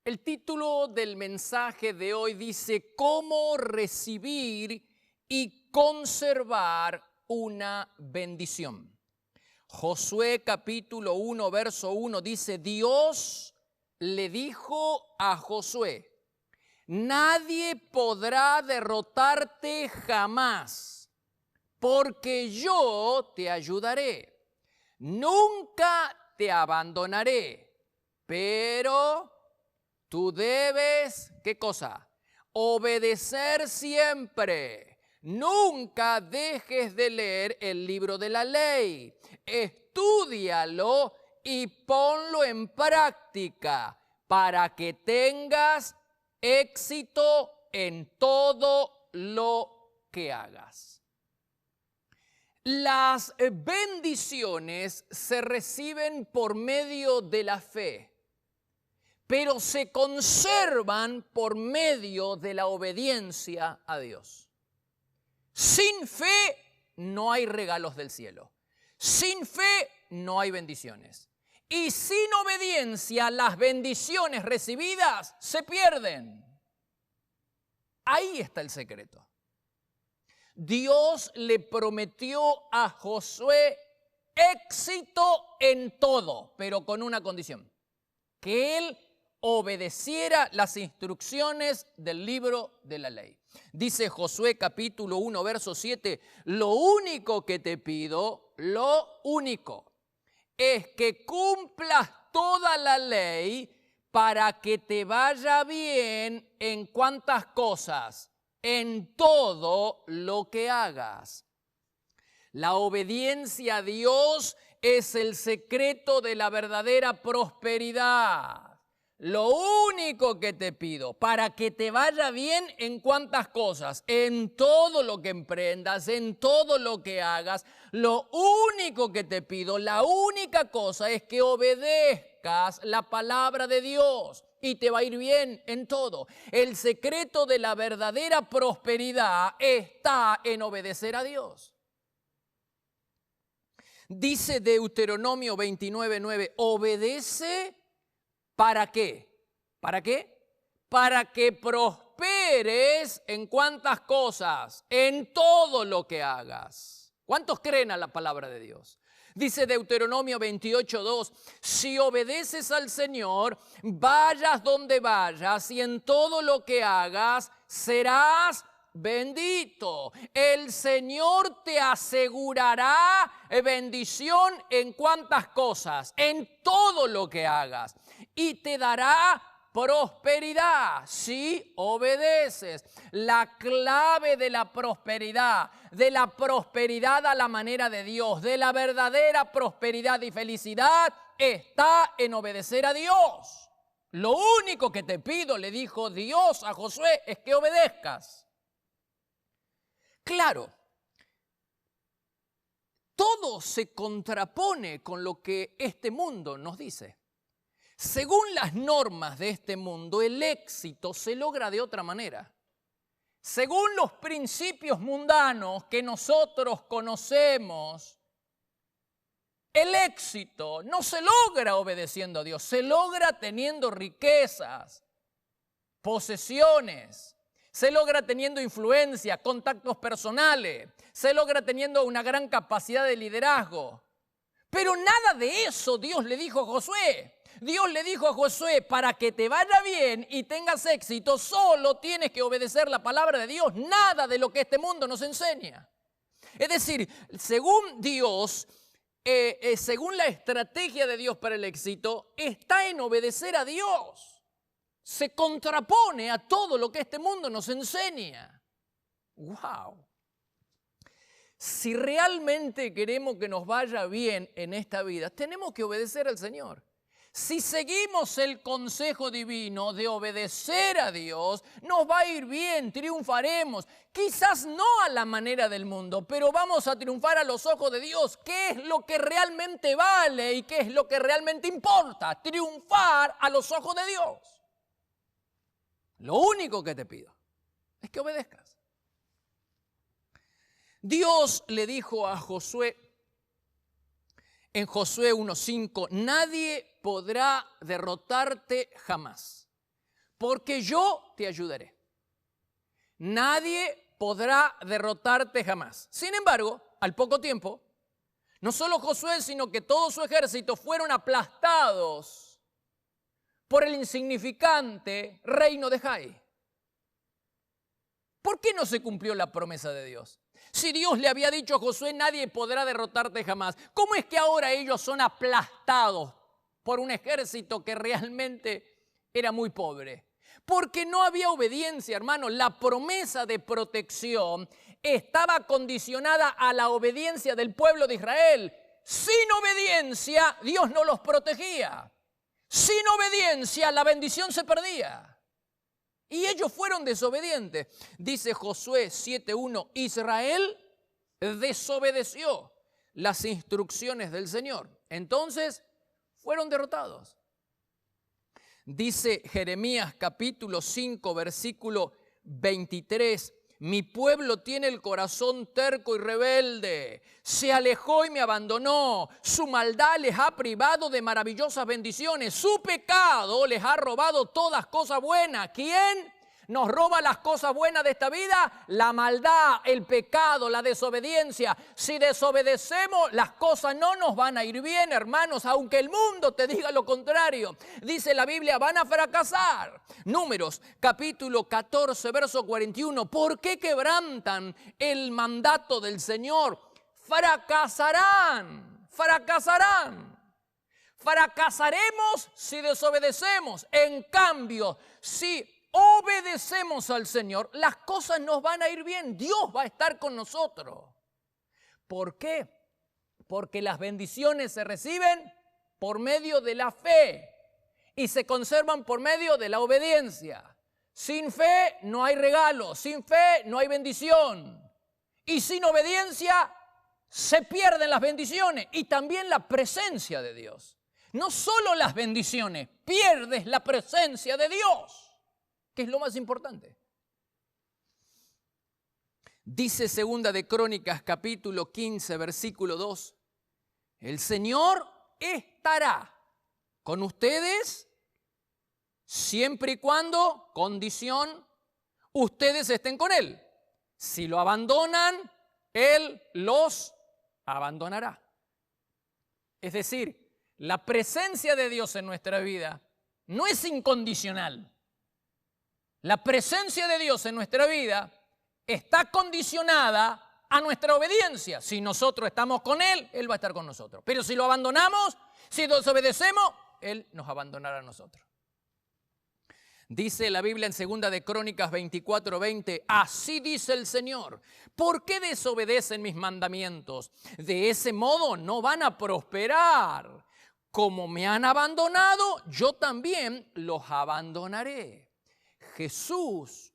El título del mensaje de hoy dice: ¿Cómo recibir y conservar una bendición? Josué capítulo 1, verso 1 dice: Dios le dijo a Josué: nadie podrá derrotarte jamás, porque yo te ayudaré. Nunca te abandonaré, pero tú debes, ¿qué cosa? Obedecer siempre. Nunca dejes de leer el libro de la ley. Estúdialo y ponlo en práctica para que tengas éxito en todo lo que hagas. Las bendiciones se reciben por medio de la fe, pero se conservan por medio de la obediencia a Dios. Sin fe no hay regalos del cielo. Sin fe no hay bendiciones. Y sin obediencia las bendiciones recibidas se pierden. Ahí está el secreto. Dios le prometió a Josué éxito en todo, pero con una condición: que él obedeciera las instrucciones del libro de la ley. Dice Josué capítulo 1, verso 7, lo único que te pido, lo único, es que cumplas toda la ley para que te vaya bien en cuántas cosas, en todo lo que hagas. La obediencia a Dios es el secreto de la verdadera prosperidad. Lo único que te pido, para que te vaya bien en cuántas cosas, en todo lo que emprendas, en todo lo que hagas, lo único que te pido, la única cosa es que obedezcas la palabra de Dios y te va a ir bien en todo. El secreto de la verdadera prosperidad está en obedecer a Dios. Dice Deuteronomio 29:9, obedece. ¿Para qué? ¿Para qué? Para que prosperes en cuántas cosas, en todo lo que hagas. ¿Cuántos creen a la palabra de Dios? Dice Deuteronomio 28:2, si obedeces al Señor, vayas donde vayas y en todo lo que hagas, serás bendito. El Señor te asegurará bendición en cuántas cosas, en todo lo que hagas. Y te dará prosperidad si obedeces. La clave de la prosperidad a la manera de Dios, de la verdadera prosperidad y felicidad, está en obedecer a Dios. Lo único que te pido, le dijo Dios a Josué, es que obedezcas. Claro, todo se contrapone con lo que este mundo nos dice. Según las normas de este mundo, el éxito se logra de otra manera. Según los principios mundanos que nosotros conocemos, el éxito no se logra obedeciendo a Dios, se logra teniendo riquezas, posesiones, se logra teniendo influencia, contactos personales, se logra teniendo una gran capacidad de liderazgo. Pero nada de eso Dios le dijo a Josué. Dios le dijo a Josué, para que te vaya bien y tengas éxito, solo tienes que obedecer la palabra de Dios, nada de lo que este mundo nos enseña. Es decir, según Dios, según la estrategia de Dios para el éxito, está en obedecer a Dios. Se contrapone a todo lo que este mundo nos enseña. ¡Wow! Si realmente queremos que nos vaya bien en esta vida, tenemos que obedecer al Señor. Si seguimos el consejo divino de obedecer a Dios, nos va a ir bien, triunfaremos. Quizás no a la manera del mundo, pero vamos a triunfar a los ojos de Dios. ¿Qué es lo que realmente vale y qué es lo que realmente importa? Triunfar a los ojos de Dios. Lo único que te pido es que obedezcas. Dios le dijo a Josué en Josué 1:5, nadie podrá derrotarte jamás. porque yo te ayudaré. Nadie podrá derrotarte jamás. Sin embargo, al poco tiempo, no solo Josué, sino que todo su ejército fueron aplastados por el insignificante reino de Jai. ¿Por qué no se cumplió la promesa de Dios? Si Dios le había dicho a Josué, nadie podrá derrotarte jamás, ¿cómo es que ahora ellos son aplastados por un ejército que realmente era muy pobre? Porque no había obediencia, hermano. La promesa de protección estaba condicionada a la obediencia del pueblo de Israel. Sin obediencia, Dios no los protegía. Sin obediencia, la bendición se perdía. Y ellos fueron desobedientes. Dice Josué 7:1, Israel desobedeció las instrucciones del Señor. Entonces, fueron derrotados. Dice Jeremías capítulo 5, versículo 23, mi pueblo tiene el corazón terco y rebelde, se alejó y me abandonó, su maldad les ha privado de maravillosas bendiciones, su pecado les ha robado todas cosas buenas. ¿Quién nos roba las cosas buenas de esta vida? La maldad, el pecado, la desobediencia. Si desobedecemos, las cosas no nos van a ir bien, hermanos, aunque el mundo te diga lo contrario. Dice la Biblia, van a fracasar. Números, capítulo 14, verso 41. ¿Por qué quebrantan el mandato del Señor? Fracasarán, fracasarán. Fracasaremos si desobedecemos. En cambio, si obedecemos al Señor, las cosas nos van a ir bien. Dios va a estar con nosotros. ¿Por qué? Porque las bendiciones se reciben por medio de la fe y se conservan por medio de la obediencia. Sin fe no hay regalo, sin fe no hay bendición. Y sin obediencia se pierden las bendiciones y también la presencia de Dios. No solo las bendiciones, pierdes la presencia de Dios, que es lo más importante. Dice Segunda de Crónicas, capítulo 15, versículo 2. El Señor estará con ustedes siempre y cuando, condición, ustedes estén con Él. Si lo abandonan, Él los abandonará. Es decir, la presencia de Dios en nuestra vida no es incondicional. La presencia de Dios en nuestra vida está condicionada a nuestra obediencia. Si nosotros estamos con Él, Él va a estar con nosotros. Pero si lo abandonamos, si desobedecemos, Él nos abandonará a nosotros. Dice la Biblia en Segunda de Crónicas 24:20, así dice el Señor, ¿por qué desobedecen mis mandamientos? De ese modo no van a prosperar. Como me han abandonado, yo también los abandonaré. Jesús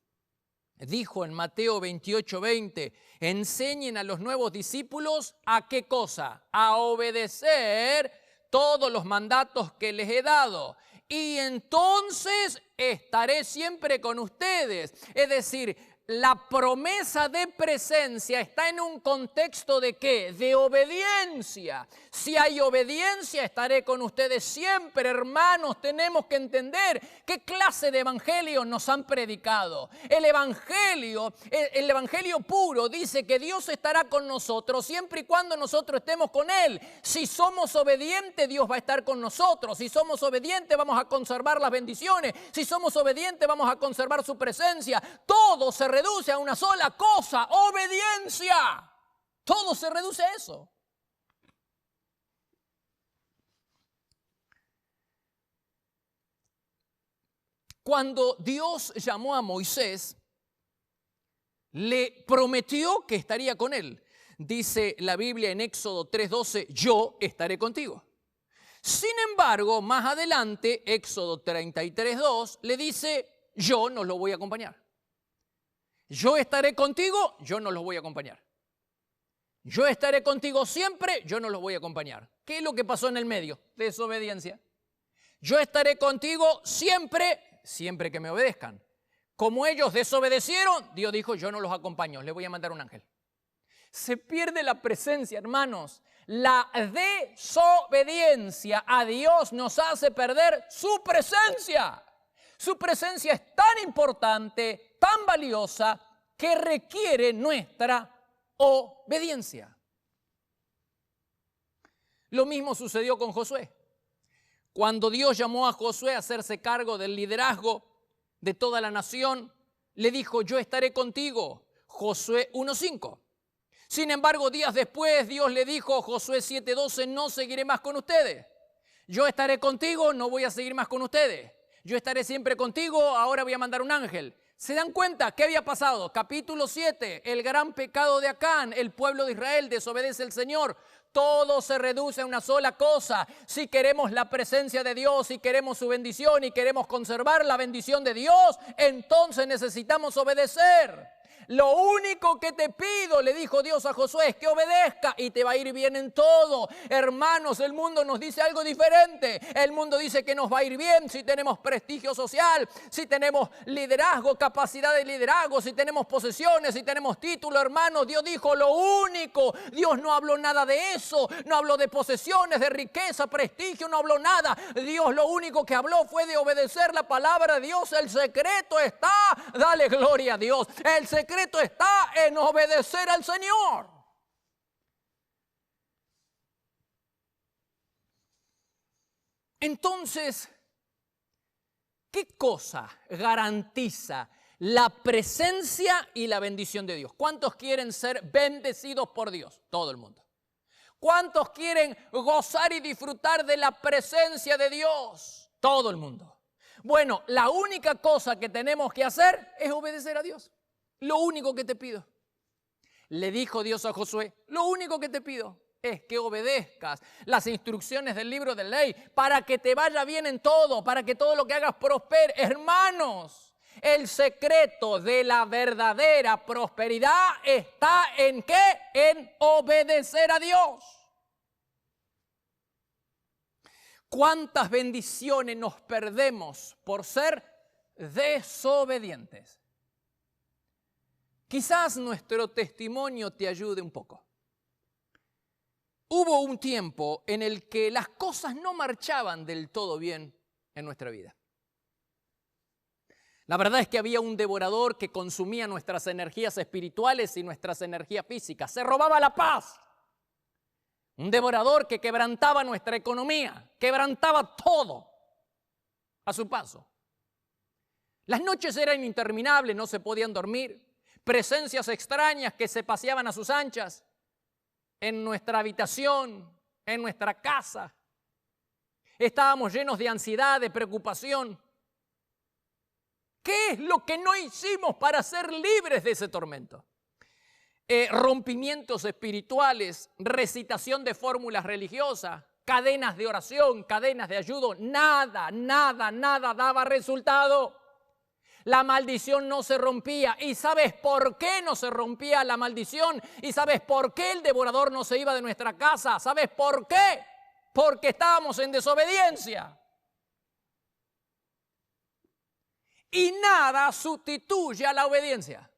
dijo en Mateo 28:20, enseñen a los nuevos discípulos ¿a qué cosa? A obedecer todos los mandatos que les he dado. Y entonces estaré siempre con ustedes. Es decir, la promesa de presencia está en un contexto ¿de qué? De obediencia. Si hay obediencia, estaré con ustedes siempre, hermanos. Tenemos que entender qué clase de evangelio nos han predicado. El evangelio puro dice que Dios estará con nosotros siempre y cuando nosotros estemos con Él. Si somos obedientes, Dios va a estar con nosotros. Si somos obedientes, vamos a conservar las bendiciones. Si somos obedientes, vamos a conservar su presencia. Todo se reduce a una sola cosa, obediencia. Todo se reduce a eso. Cuando Dios llamó a Moisés, le prometió que estaría con él. Dice la Biblia en Éxodo 3:12, yo estaré contigo. Sin embargo, más adelante, Éxodo 33:2, le dice, yo no los voy a acompañar. Yo estaré contigo, yo no los voy a acompañar. Yo estaré contigo siempre, yo no los voy a acompañar. ¿Qué es lo que pasó en el medio? Desobediencia. Yo estaré contigo siempre, siempre que me obedezcan. Como ellos desobedecieron, Dios dijo, yo no los acompaño, les voy a mandar un ángel. Se pierde la presencia, hermanos. La desobediencia a Dios nos hace perder su presencia. Su presencia es tan importante, tan valiosa, que requiere nuestra obediencia. Lo mismo sucedió con Josué. Cuando Dios llamó a Josué a hacerse cargo del liderazgo de toda la nación, le dijo: yo estaré contigo. Josué 1:5. Sin embargo, días después Dios le dijo, Josué 7:12, no seguiré más con ustedes. Yo estaré contigo, no voy a seguir más con ustedes. Yo estaré siempre contigo, ahora voy a mandar un ángel. ¿Se dan cuenta qué había pasado? Capítulo 7, el gran pecado de Acán, el pueblo de Israel desobedece al Señor. Todo se reduce a una sola cosa. Si queremos la presencia de Dios, si queremos su bendición y queremos conservar la bendición de Dios, entonces necesitamos obedecer. Lo único que te pido, le dijo Dios a Josué, es que obedezca y te va a ir bien en todo. Hermanos, el mundo nos dice algo diferente. El mundo dice que nos va a ir bien si tenemos prestigio social, si tenemos liderazgo, capacidad de liderazgo, si tenemos posesiones, si tenemos título. Hermanos, Dios dijo lo único. Dios no habló nada de eso. No habló de posesiones, de riqueza, prestigio, no habló nada. Dios lo único que habló fue de obedecer la palabra de Dios. El secreto está, dale gloria a Dios. El secreto está en obedecer al Señor. Entonces, ¿qué cosa garantiza la presencia y la bendición de Dios? ¿Cuántos quieren ser bendecidos por Dios? Todo el mundo. ¿Cuántos quieren gozar y disfrutar de la presencia de Dios? Todo el mundo. Bueno, la única cosa que tenemos que hacer es obedecer a Dios. Lo único que te pido, le dijo Dios a Josué, lo único que te pido es que obedezcas las instrucciones del libro de ley para que te vaya bien en todo, para que todo lo que hagas prospere. Hermanos, el secreto de la verdadera prosperidad está ¿en qué? En obedecer a Dios. ¿Cuántas bendiciones nos perdemos por ser desobedientes? Quizás nuestro testimonio te ayude un poco. Hubo un tiempo en el que las cosas no marchaban del todo bien en nuestra vida. La verdad es que había un devorador que consumía nuestras energías espirituales y nuestras energías físicas. Se robaba la paz. Un devorador que quebrantaba nuestra economía, quebrantaba todo a su paso. Las noches eran interminables, no se podían dormir. Presencias extrañas que se paseaban a sus anchas en nuestra habitación, en nuestra casa. Estábamos llenos de ansiedad, de preocupación. ¿Qué es lo que no hicimos para ser libres de ese tormento? Rompimientos espirituales, recitación de fórmulas religiosas, cadenas de oración, cadenas de ayuno. Nada daba resultado. La maldición no se rompía. ¿Y sabes por qué no se rompía la maldición? ¿Y sabes por qué el devorador no se iba de nuestra casa? ¿Sabes por qué? Porque estábamos en desobediencia. Y nada sustituye a la obediencia.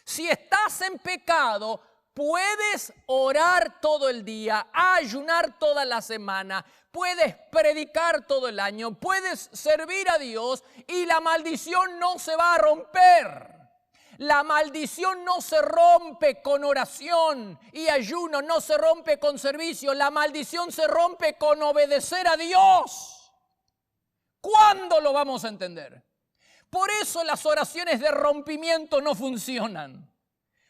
Si estás en pecado, puedes orar todo el día, ayunar toda la semana, puedes predicar todo el año, puedes servir a Dios y la maldición no se va a romper. La maldición no se rompe con oración y ayuno, no se rompe con servicio. La maldición se rompe con obedecer a Dios. ¿Cuándo lo vamos a entender? Por eso las oraciones de rompimiento no funcionan.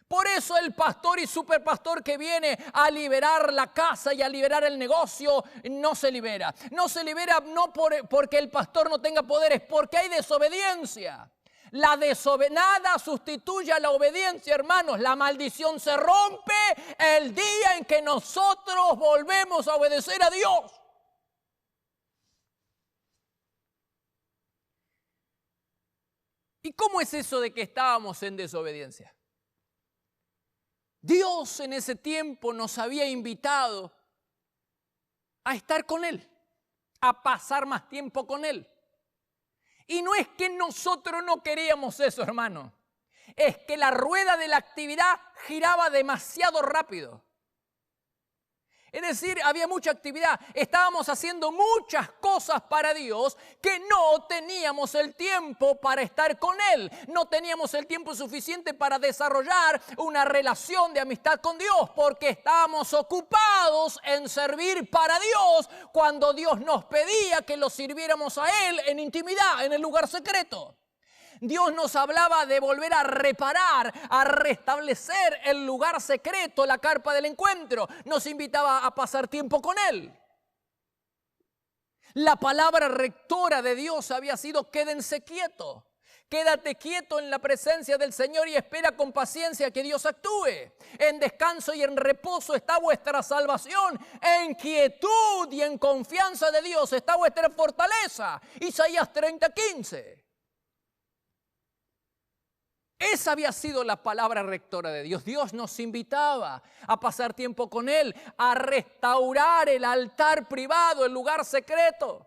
Por eso el pastor y superpastor que viene a liberar la casa y a liberar el negocio no se libera. No se libera no porque el pastor no tenga poderes, porque hay desobediencia. Nada sustituye a la obediencia, hermanos. La maldición se rompe el día en que nosotros volvemos a obedecer a Dios. ¿Y cómo es eso de que estábamos en desobediencia? Dios en ese tiempo nos había invitado a estar con Él, a pasar más tiempo con Él. Y no es que nosotros no queríamos eso, hermano. Es que la rueda de la actividad giraba demasiado rápido. Es decir, había mucha actividad. Estábamos haciendo muchas cosas para Dios que no teníamos el tiempo para estar con Él. No teníamos el tiempo suficiente para desarrollar una relación de amistad con Dios porque estábamos ocupados en servir para Dios cuando Dios nos pedía que lo sirviéramos a Él en intimidad, en el lugar secreto. Dios nos hablaba de volver a reparar, a restablecer el lugar secreto, la carpa del encuentro. Nos invitaba a pasar tiempo con Él. La palabra rectora de Dios había sido: quédense quietos. Quédate quieto en la presencia del Señor y espera con paciencia que Dios actúe. En descanso y en reposo está vuestra salvación. En quietud y en confianza de Dios está vuestra fortaleza. Isaías 30:15. Esa había sido la palabra rectora de Dios. Dios nos invitaba a pasar tiempo con Él, a restaurar el altar privado, el lugar secreto.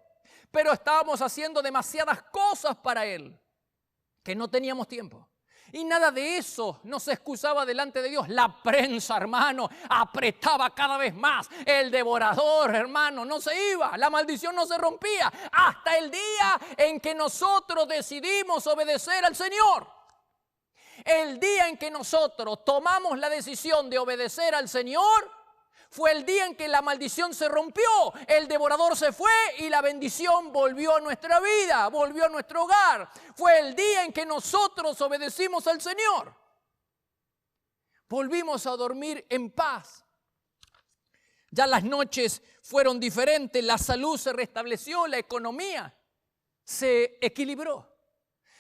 Pero estábamos haciendo demasiadas cosas para Él, que no teníamos tiempo. Y nada de eso nos excusaba delante de Dios. La prensa, hermano, apretaba cada vez más. El devorador, hermano, no se iba. La maldición no se rompía. Hasta el día en que nosotros decidimos obedecer al Señor. El día en que nosotros tomamos la decisión de obedecer al Señor, fue el día en que la maldición se rompió, el devorador se fue y la bendición volvió a nuestra vida, volvió a nuestro hogar. Fue el día en que nosotros obedecimos al Señor. Volvimos a dormir en paz. Ya las noches fueron diferentes, la salud se restableció, la economía se equilibró.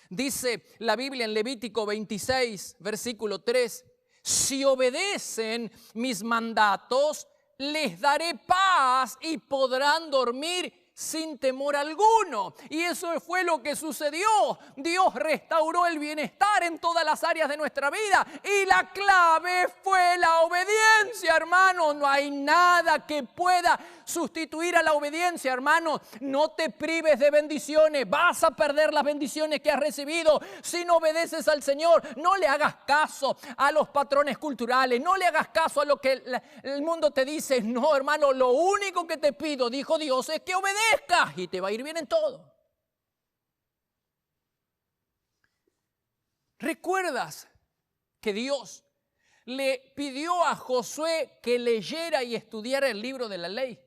Dice la Biblia en Levítico 26, versículo 3, si obedecen mis mandatos, les daré paz y podrán dormir sin temor alguno. Y eso fue lo que sucedió. Dios restauró el bienestar en todas las áreas de nuestra vida. Y la clave fue la obediencia, hermano. No hay nada que pueda sustituir a la obediencia, hermano. No te prives de bendiciones. Vas a perder las bendiciones que has recibido si no obedeces al Señor. No le hagas caso a los patrones culturales. No le hagas caso a lo que el mundo te dice. No, hermano, lo único que te pido, dijo Dios, es que obedezcas y te va a ir bien en todo. ¿Recuerdas que Dios le pidió a Josué que leyera y estudiara el libro de la ley?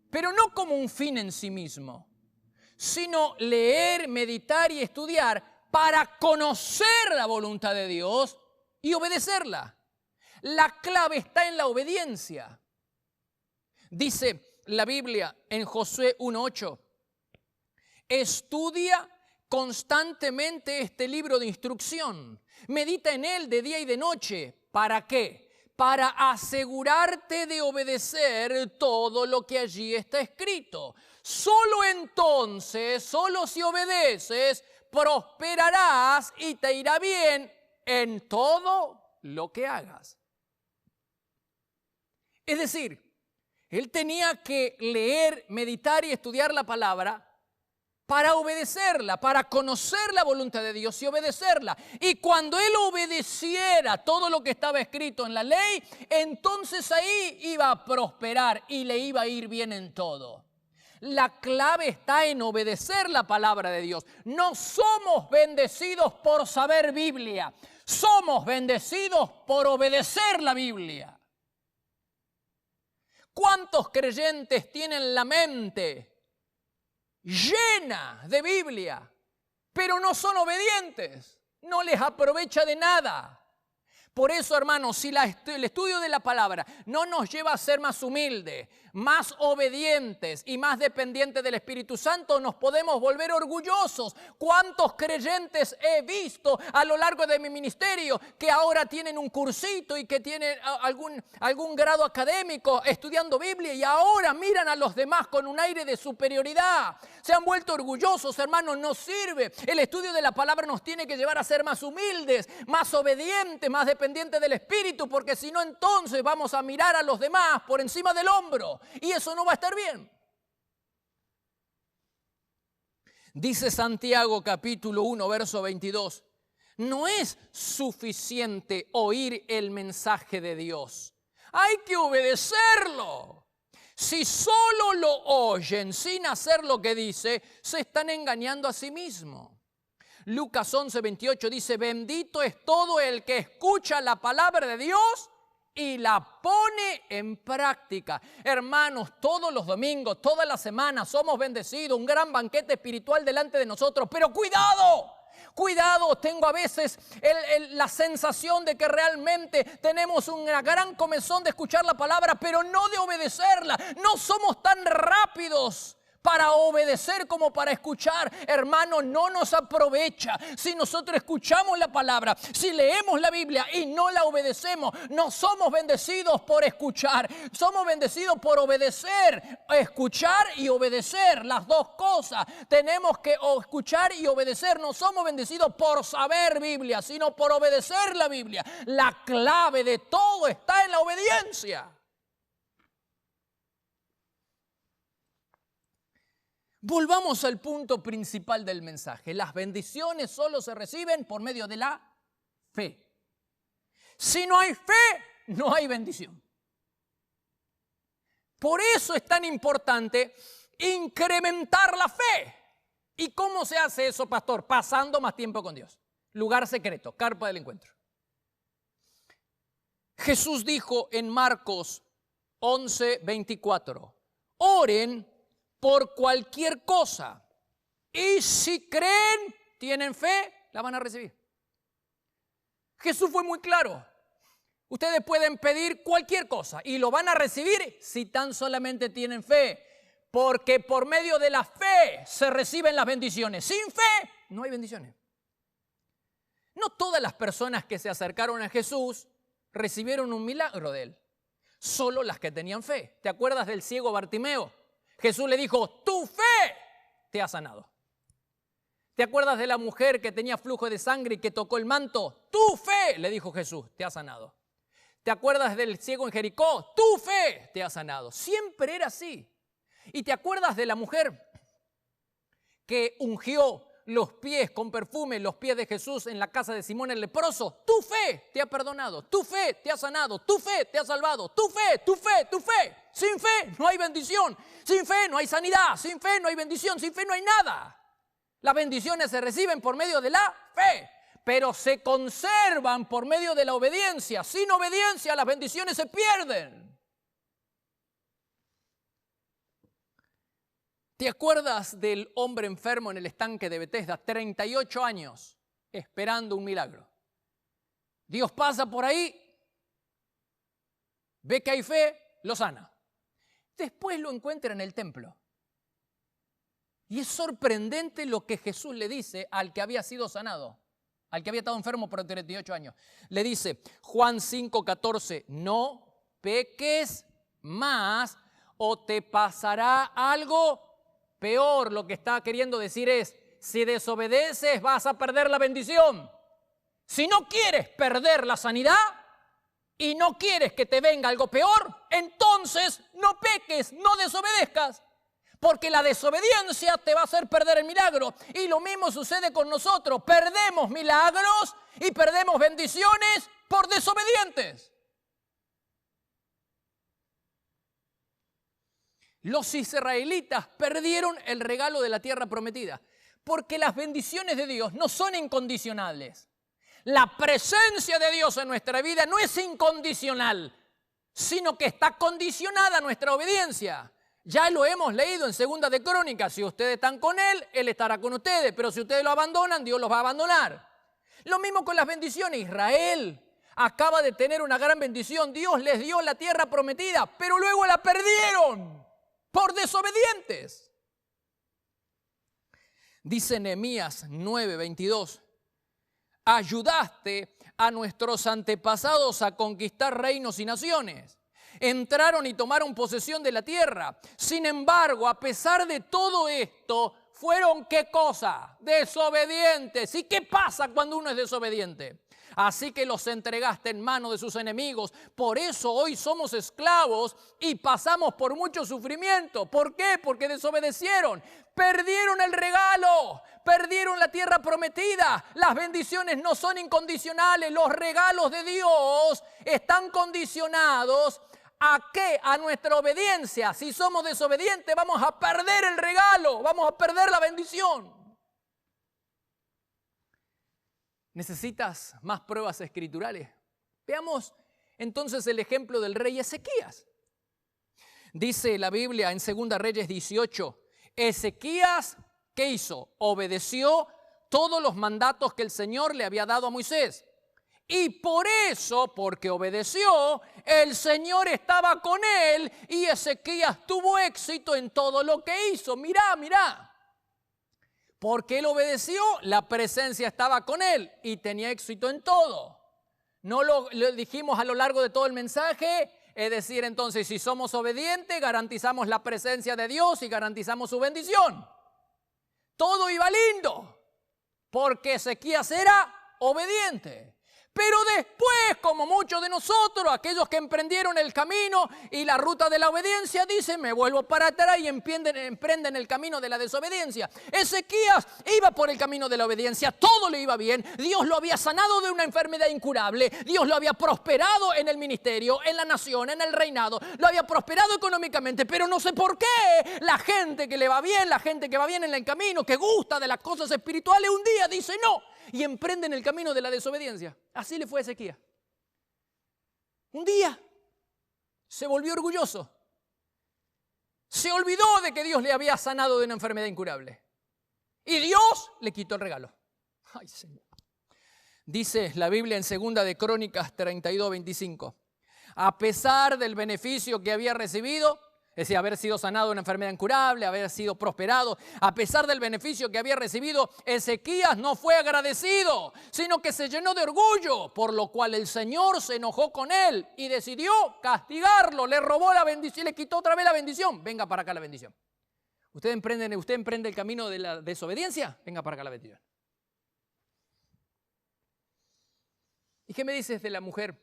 Pero no como un fin en sí mismo, sino leer, meditar y estudiar para conocer la voluntad de Dios y obedecerla. La clave está en la obediencia. Dice la Biblia en Josué 1:8, estudia constantemente este libro de instrucción, medita en él de día y de noche. ¿Para qué? Para asegurarte de obedecer todo lo que allí está escrito. Solo entonces, solo si obedeces, prosperarás y te irá bien en todo lo que hagas. Es decir, él tenía que leer, meditar y estudiar la palabra para obedecerla, para conocer la voluntad de Dios y obedecerla. Y cuando él obedeciera todo lo que estaba escrito en la ley, entonces ahí iba a prosperar y le iba a ir bien en todo. La clave está en obedecer la palabra de Dios. No somos bendecidos por saber Biblia, somos bendecidos por obedecer la Biblia. ¿Cuántos creyentes tienen la mente llena de Biblia, pero no son obedientes? No les aprovecha de nada. Por eso, hermanos, si el estudio de la palabra no nos lleva a ser más humildes, más obedientes y más dependientes del Espíritu Santo, nos podemos volver orgullosos. ¿Cuántos creyentes he visto a lo largo de mi ministerio que ahora tienen un cursito y que tienen algún grado académico estudiando Biblia y ahora miran a los demás con un aire de superioridad? Se han vuelto orgullosos, hermanos, no sirve. El estudio de la palabra nos tiene que llevar a ser más humildes, más obedientes, más dependientes del Espíritu, porque si no, entonces vamos a mirar a los demás por encima del hombro. Y eso no va a estar bien. Dice Santiago capítulo 1, verso 22. No es suficiente oír el mensaje de Dios. Hay que obedecerlo. Si solo lo oyen sin hacer lo que dice, se están engañando a sí mismos. Lucas 11:28 dice, bendito es todo el que escucha la palabra de Dios y la pone en práctica. Hermanos, todos los domingos, toda la semana somos bendecidos, un gran banquete espiritual delante de nosotros, pero cuidado. Cuidado, tengo a veces la sensación de que realmente tenemos una gran comezón de escuchar la palabra, pero no de obedecerla. No somos tan rápidos para obedecer como para escuchar. Hermano, no nos aprovecha si nosotros escuchamos la palabra, si leemos la Biblia y no la obedecemos. No somos bendecidos por escuchar, somos bendecidos por obedecer. Escuchar y obedecer, las dos cosas. Tenemos que escuchar y obedecer. No somos bendecidos por saber Biblia, sino por obedecer la Biblia. La clave de todo está en la obediencia. Volvamos al punto principal del mensaje. Las bendiciones solo se reciben por medio de la fe. Si no hay fe, no hay bendición. Por eso es tan importante incrementar la fe. ¿Y cómo se hace eso, pastor? Pasando más tiempo con Dios. Lugar secreto, carpa del encuentro. Jesús dijo en Marcos 11:24, oren por cualquier cosa, y si creen, tienen fe, la van a recibir. Jesús fue muy claro. Ustedes pueden pedir cualquier cosa y lo van a recibir si tan solamente tienen fe, porque por medio de la fe se reciben las bendiciones. Sin fe no hay bendiciones. No todas las personas que se acercaron a Jesús recibieron un milagro de él, solo las que tenían fe. ¿Te acuerdas del ciego Bartimeo? Jesús le dijo, tu fe te ha sanado. ¿Te acuerdas de la mujer que tenía flujo de sangre y que tocó el manto? Tu fe, le dijo Jesús, te ha sanado. ¿Te acuerdas del ciego en Jericó? Tu fe te ha sanado. Siempre era así. ¿Y te acuerdas de la mujer que ungió los pies con perfume, los pies de Jesús en la casa de Simón el leproso? Tu fe te ha perdonado, tu fe te ha sanado, tu fe te ha salvado, tu fe, tu fe, tu fe. Sin fe no hay bendición, sin fe no hay sanidad, sin fe no hay bendición, sin fe no hay nada. Las bendiciones se reciben por medio de la fe, pero se conservan por medio de la obediencia. Sin obediencia las bendiciones se pierden. ¿Te acuerdas del hombre enfermo en el estanque de Betesda? 38 años esperando un milagro. Dios pasa por ahí, ve que hay fe, lo sana. Después lo encuentra en el templo. Y es sorprendente lo que Jesús le dice al que había sido sanado, al que había estado enfermo por 38 años. Le dice, Juan 5:14, no peques más o te pasará algo peor. Lo que está queriendo decir es, si desobedeces vas a perder la bendición. Si no quieres perder la sanidad y no quieres que te venga algo peor, entonces no peques, no desobedezcas. Porque la desobediencia te va a hacer perder el milagro. Y lo mismo sucede con nosotros. Perdemos milagros y perdemos bendiciones por desobedientes. Los israelitas perdieron el regalo de la tierra prometida, porque las bendiciones de Dios no son incondicionales. La presencia de Dios en nuestra vida no es incondicional, sino que está condicionada a nuestra obediencia. Ya lo hemos leído en 2 de Crónicas. Si ustedes están con Él, Él estará con ustedes. Pero si ustedes lo abandonan, Dios los va a abandonar. Lo mismo con las bendiciones. Israel acaba de tener una gran bendición. Dios les dio la tierra prometida, pero luego la perdieron por desobedientes. Dice Nehemías 9:22, ayudaste a nuestros antepasados a conquistar reinos y naciones. Entraron y tomaron posesión de la tierra. Sin embargo, a pesar de todo esto, fueron ¿qué cosa? Desobedientes. ¿Y qué pasa cuando uno es desobediente? Así que los entregaste en manos de sus enemigos. Por eso hoy somos esclavos y pasamos por mucho sufrimiento. ¿Por qué? Porque desobedecieron. Perdieron el regalo, perdieron la tierra prometida. Las bendiciones no son incondicionales. Los regalos de Dios están condicionados ¿a qué? A nuestra obediencia. Si somos desobedientes, vamos a perder el regalo, vamos a perder la bendición. ¿Necesitas más pruebas escriturales? Veamos entonces el ejemplo del rey Ezequías. Dice la Biblia en 2 Reyes 18, Ezequías, ¿qué hizo? Obedeció todos los mandatos que el Señor le había dado a Moisés. Y por eso, porque obedeció, el Señor estaba con él y Ezequías tuvo éxito en todo lo que hizo. Mirá. Porque él obedeció, la presencia estaba con él y tenía éxito en todo. No lo dijimos a lo largo de todo el mensaje. Es decir, entonces, si somos obedientes, garantizamos la presencia de Dios y garantizamos su bendición. Todo iba lindo, porque Ezequías era obediente. Pero después, como muchos de nosotros, aquellos que emprendieron el camino y la ruta de la obediencia, dicen, me vuelvo para atrás y emprenden el camino de la desobediencia. Ezequías iba por el camino de la obediencia, todo le iba bien. Dios lo había sanado de una enfermedad incurable. Dios lo había prosperado en el ministerio, en la nación, en el reinado. Lo había prosperado económicamente, pero no sé por qué la gente que le va bien, la gente que va bien en el camino, que gusta de las cosas espirituales, un día dice no. Y emprenden el camino de la desobediencia. Así le fue a Ezequías. Un día se volvió orgulloso. Se olvidó de que Dios le había sanado de una enfermedad incurable. Y Dios le quitó el regalo. Ay, Señor. Dice la Biblia en 2 de Crónicas 32:25. A pesar del beneficio que había recibido, es decir, haber sido sanado de una enfermedad incurable, haber sido prosperado, a pesar del beneficio que había recibido, Ezequías no fue agradecido, sino que se llenó de orgullo, por lo cual el Señor se enojó con él y decidió castigarlo, le robó la bendición, le quitó otra vez la bendición. Venga para acá la bendición. ¿Usted emprende el camino de la desobediencia? Venga para acá la bendición. ¿Y qué me dices de la mujer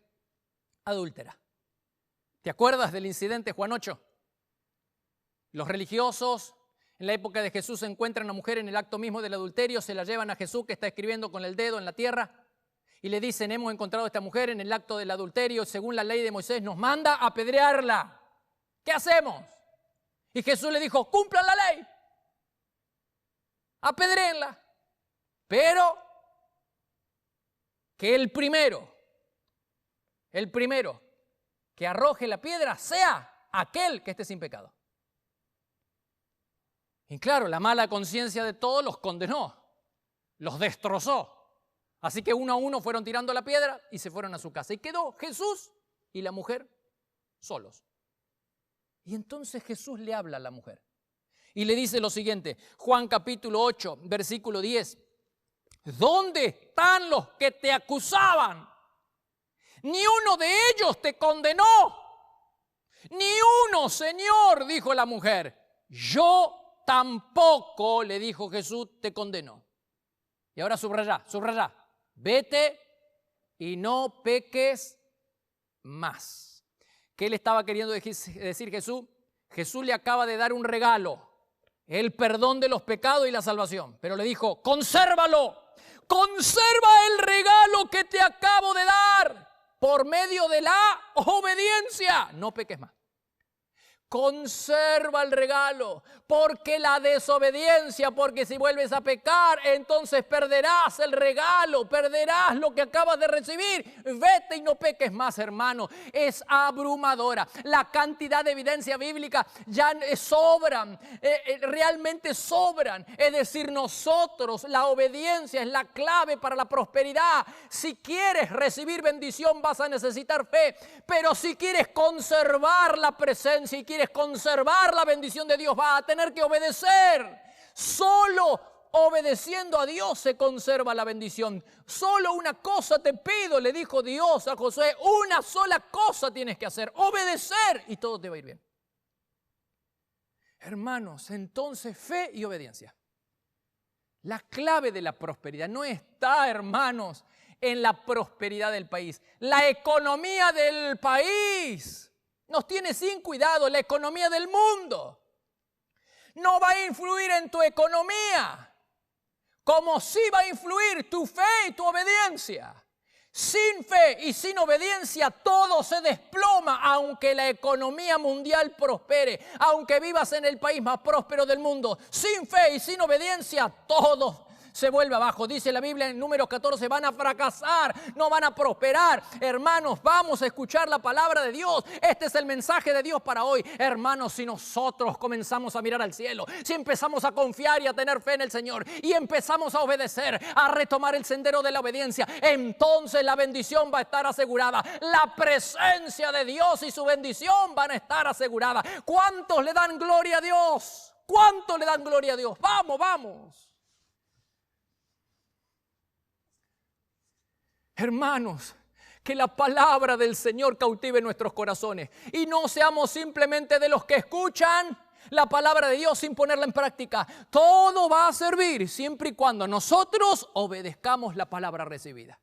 adúltera? ¿Te acuerdas del incidente Juan 8? Los religiosos en la época de Jesús encuentran a una mujer en el acto mismo del adulterio, se la llevan a Jesús que está escribiendo con el dedo en la tierra y le dicen, hemos encontrado a esta mujer en el acto del adulterio, según la ley de Moisés nos manda a apedrearla. ¿Qué hacemos? Y Jesús le dijo, cumplan la ley, apedréenla, pero que el primero que arroje la piedra sea aquel que esté sin pecado. Y claro, la mala conciencia de todos los condenó, los destrozó. Así que uno a uno fueron tirando la piedra y se fueron a su casa. Y quedó Jesús y la mujer solos. Y entonces Jesús le habla a la mujer y le dice lo siguiente, Juan capítulo 8, versículo 10. ¿Dónde están los que te acusaban? Ni uno de ellos te condenó. Ni uno, Señor, dijo la mujer. Yo tampoco, le dijo Jesús, te condeno. Y ahora subraya. Vete y no peques más. ¿Qué le estaba queriendo decir Jesús? Jesús le acaba de dar un regalo, el perdón de los pecados y la salvación. Pero le dijo, consérvalo, conserva el regalo que te acabo de dar por medio de la obediencia. No peques más. Conserva el regalo, porque la desobediencia, porque si vuelves a pecar, entonces perderás el regalo, perderás lo que acabas de recibir. Vete y no peques más, hermano. Es abrumadora. La cantidad de evidencia bíblica ya sobran, realmente sobran. Es decir, nosotros, la obediencia es la clave para la prosperidad. Si quieres recibir bendición, vas a necesitar fe, pero si quieres conservar la presencia y quieres conservar la bendición de Dios, vas a tener que obedecer. Solo obedeciendo a Dios se conserva la bendición. Solo una cosa te pido, le dijo Dios a Josué, una sola cosa tienes que hacer, obedecer y todo te va a ir bien. Hermanos, entonces fe y obediencia. La clave de la prosperidad no está, hermanos, en la prosperidad del país. La economía del país nos tiene sin cuidado, la economía del mundo. no va a influir en tu economía, como sí va a influir tu fe y tu obediencia. Sin fe y sin obediencia todo se desploma, aunque la economía mundial prospere, aunque vivas en el país más próspero del mundo. Sin fe y sin obediencia todo se vuelve abajo. Dice la Biblia en Números 14, van a fracasar, no van a prosperar. Hermanos, vamos a escuchar la palabra de Dios. Este es el mensaje de Dios para hoy. Hermanos, si nosotros comenzamos a mirar al cielo, si empezamos a confiar y a tener fe en el Señor y empezamos a obedecer, a retomar el sendero de la obediencia, entonces la bendición va a estar asegurada. La presencia de Dios y su bendición van a estar aseguradas. ¿Cuántos le dan gloria a Dios? ¿Cuántos le dan gloria a Dios? Vamos, vamos. Hermanos, que la palabra del Señor cautive nuestros corazones y no seamos simplemente de los que escuchan la palabra de Dios sin ponerla en práctica. Todo va a servir siempre y cuando nosotros obedezcamos la palabra recibida.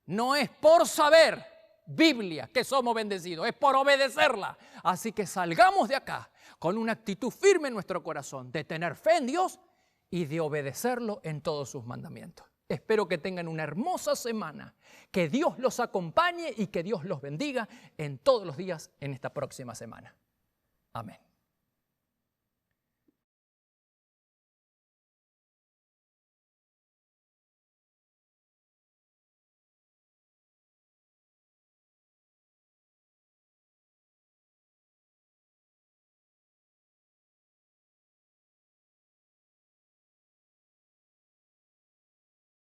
No es por saber Biblia que somos bendecidos, es por obedecerla. Así que salgamos de acá con una actitud firme en nuestro corazón de tener fe en Dios y de obedecerlo en todos sus mandamientos. Espero que tengan una hermosa semana, que Dios los acompañe y que Dios los bendiga en todos los días en esta próxima semana. Amén.